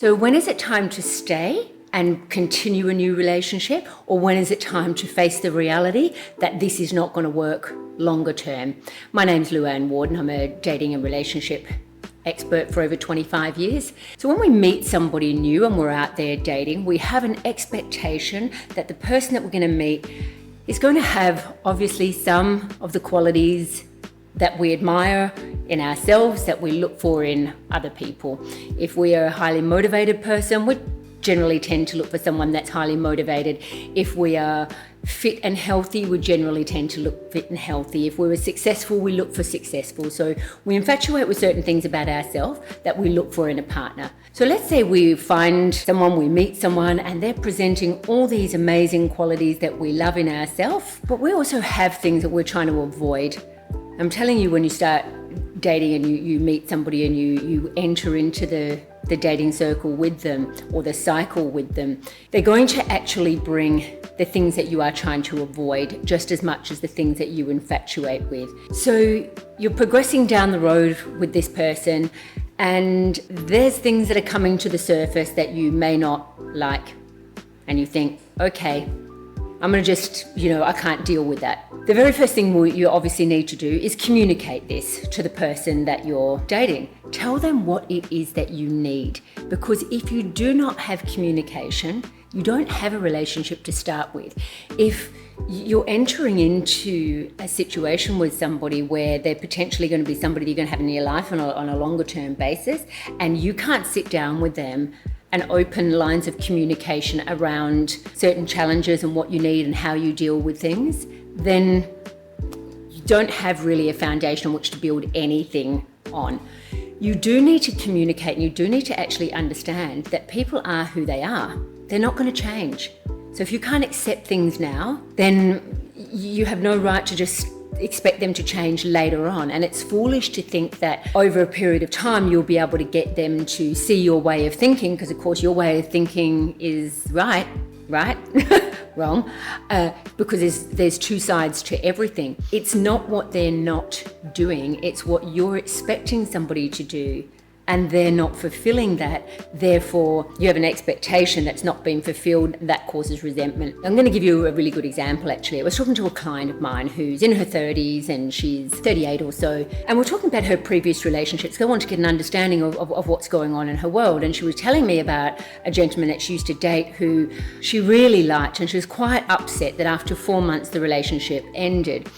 So when is it time to stay and continue a new relationship, or when is it time to face the reality that this is not going to work longer term? My name's Luanne Ward and I'm a dating and relationship expert for over 25 years. So when we meet somebody new and we're out there dating, we have an expectation that the person that we're going to meet is going to have obviously some of the qualities that we admire in ourselves, that we look for in other people. If we are a highly motivated person, we generally tend to look for someone that's highly motivated. If we are fit and healthy, we generally tend to look fit and healthy. If we were successful, we look for successful. So we infatuate with certain things about ourselves that we look for in a partner. So let's say we find someone, we meet someone, and they're presenting all these amazing qualities that we love in ourselves, but we also have things that we're trying to avoid. I'm telling you, when you start dating and you meet somebody and you enter into the dating circle with them or the cycle with them, they're going to actually bring the things that you are trying to avoid just as much as the things that you infatuate with. So you're progressing down the road with this person and there's things that are coming to the surface that you may not like. And you think, okay, I'm going to just, I can't deal with that. The very first thing you obviously need to do is communicate this to the person that you're dating. Tell them what it is that you need, because if you do not have communication, you don't have a relationship to start with. If you're entering into a situation with somebody where they're potentially going to be somebody you're going to have in your life on a longer term basis, and you can't sit down with them and open lines of communication around certain challenges and what you need and how you deal with things, then you don't have really a foundation on which to build anything on. You do need to communicate and you do need to actually understand that people are who they are. They're not going to change. So if you can't accept things now, then you have no right to just expect them to change later on. And it's foolish to think that over a period of time you'll be able to get them to see your way of thinking, because of course your way of thinking is right? Wrong, because there's two sides to everything. It's not what they're not doing, it's what you're expecting somebody to do and they're not fulfilling that. Therefore, you have an expectation that's not being fulfilled. That causes resentment. I'm going to give you a really good example, actually. I was talking to a client of mine who's in her 30s and she's 38 or so. And we're talking about her previous relationships. So I want to get an understanding of what's going on in her world. And she was telling me about a gentleman that she used to date who she really liked. And she was quite upset that after 4 months, the relationship ended.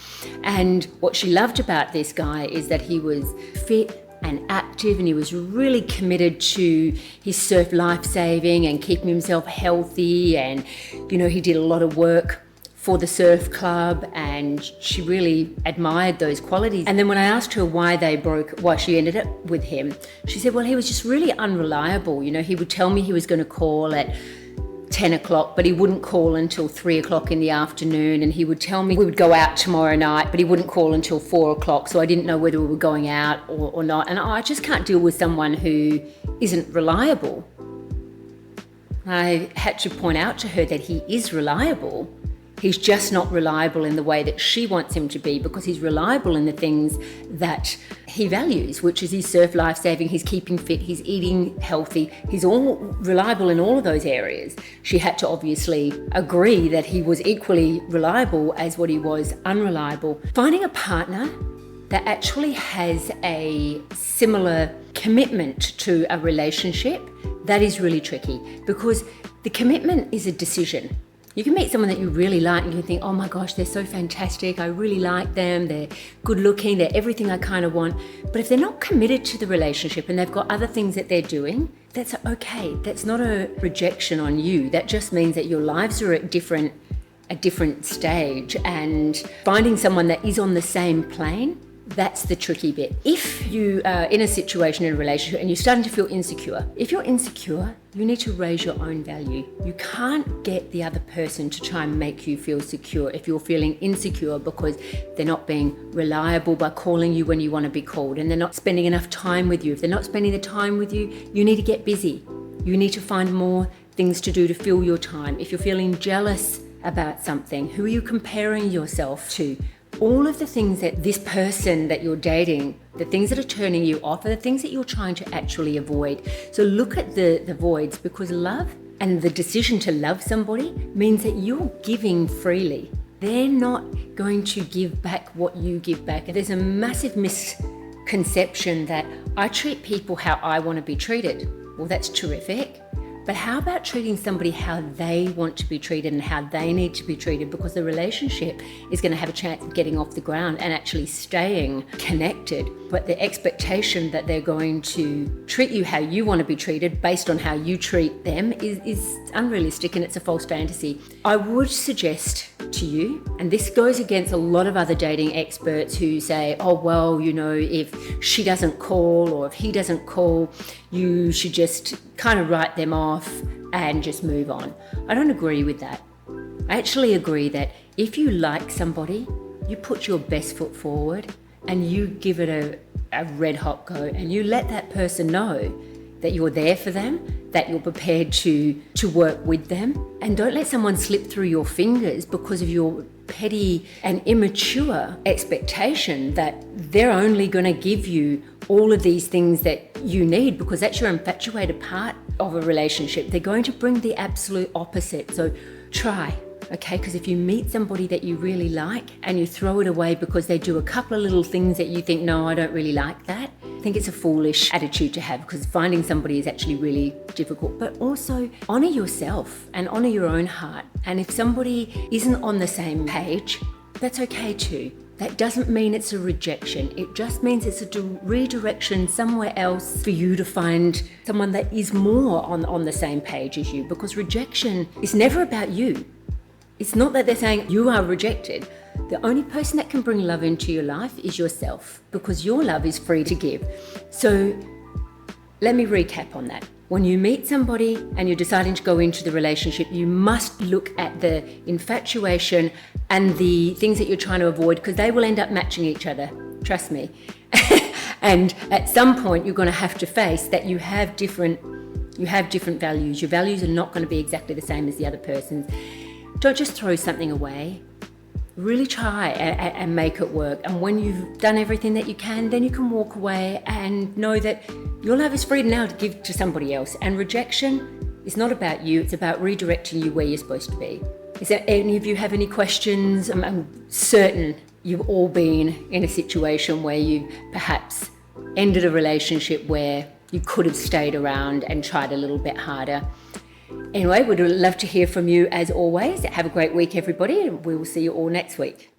And what she loved about this guy is that he was fit and active, and he was really committed to his surf lifesaving and keeping himself healthy, and he did a lot of work for the surf club, and she really admired those qualities. And then when I asked her why she ended up with him, she said, well, he was just really unreliable. He would tell me he was going to call at 10 o'clock, but he wouldn't call until 3 o'clock in the afternoon. And he would tell me we would go out tomorrow night, but he wouldn't call until 4 o'clock. So I didn't know whether we were going out or not. And I just can't deal with someone who isn't reliable. I had to point out to her that he is reliable. He's just not reliable in the way that she wants him to be, because he's reliable in the things that he values, which is his surf lifesaving, he's keeping fit, he's eating healthy. He's all reliable in all of those areas. She had to obviously agree that he was equally reliable as what he was unreliable. Finding a partner that actually has a similar commitment to a relationship, that is really tricky, because the commitment is a decision. You can meet someone that you really like and you can think, oh my gosh, they're so fantastic, I really like them, they're good looking, they're everything I kind of want. But if they're not committed to the relationship and they've got other things that they're doing, that's okay. That's not a rejection on you. That just means that your lives are at a different stage, and finding someone that is on the same plane, that's the tricky bit. If you are in a situation, in a relationship, and you're starting to feel insecure, if you're insecure, you need to raise your own value. You can't get the other person to try and make you feel secure if you're feeling insecure because they're not being reliable by calling you when you want to be called, and they're not spending enough time with you. If they're not spending the time with you, you need to get busy. You need to find more things to do to fill your time. If you're feeling jealous about something, who are you comparing yourself to? all of the things that this person that you're dating, the things that are turning you off, are the things that you're trying to actually avoid. So look at the voids, because love and the decision to love somebody means that you're giving freely. They're not going to give back what you give back. There's a massive misconception that I treat people how I want to be treated. Well, that's terrific. But how about treating somebody how they want to be treated and how they need to be treated? Because the relationship is going to have a chance of getting off the ground and actually staying connected. But the expectation that they're going to treat you how you want to be treated based on how you treat them is unrealistic, and it's a false fantasy. I would suggest to you, and this goes against a lot of other dating experts who say, oh, well, if she doesn't call or if he doesn't call, you should just kind of write them off and just move on. I don't agree with that. I actually agree that if you like somebody, you put your best foot forward and you give it a red hot go, and you let that person know that you're there for them, that you're prepared to work with them. And don't let someone slip through your fingers because of your petty and immature expectation that they're only going to give you all of these things that you need, because that's your infatuated part of a relationship. They're going to bring the absolute opposite. So try, okay? Because if you meet somebody that you really like and you throw it away because they do a couple of little things that you think, no, I don't really like that, I think it's a foolish attitude to have, because finding somebody is actually really difficult. But also honour yourself and honour your own heart. And if somebody isn't on the same page, that's okay too. That doesn't mean it's a rejection. It just means it's a redirection somewhere else for you to find someone that is more on the same page as you, because rejection is never about you. It's not that they're saying you are rejected. The only person that can bring love into your life is yourself, because your love is free to give. So let me recap on that. When you meet somebody and you're deciding to go into the relationship, you must look at the infatuation and the things that you're trying to avoid, because they will end up matching each other. Trust me. And at some point, you're going to have to face that you have different values. Your values are not going to be exactly the same as the other person's. Don't just throw something away. Really try and make it work. And when you've done everything that you can, then you can walk away and know that your love is free now to give to somebody else. And rejection is not about you, it's about redirecting you where you're supposed to be. Is there any of you have any questions? I'm certain you've all been in a situation where you perhaps ended a relationship where you could have stayed around and tried a little bit harder. Anyway, we'd love to hear from you as always. Have a great week, everybody, and we will see you all next week.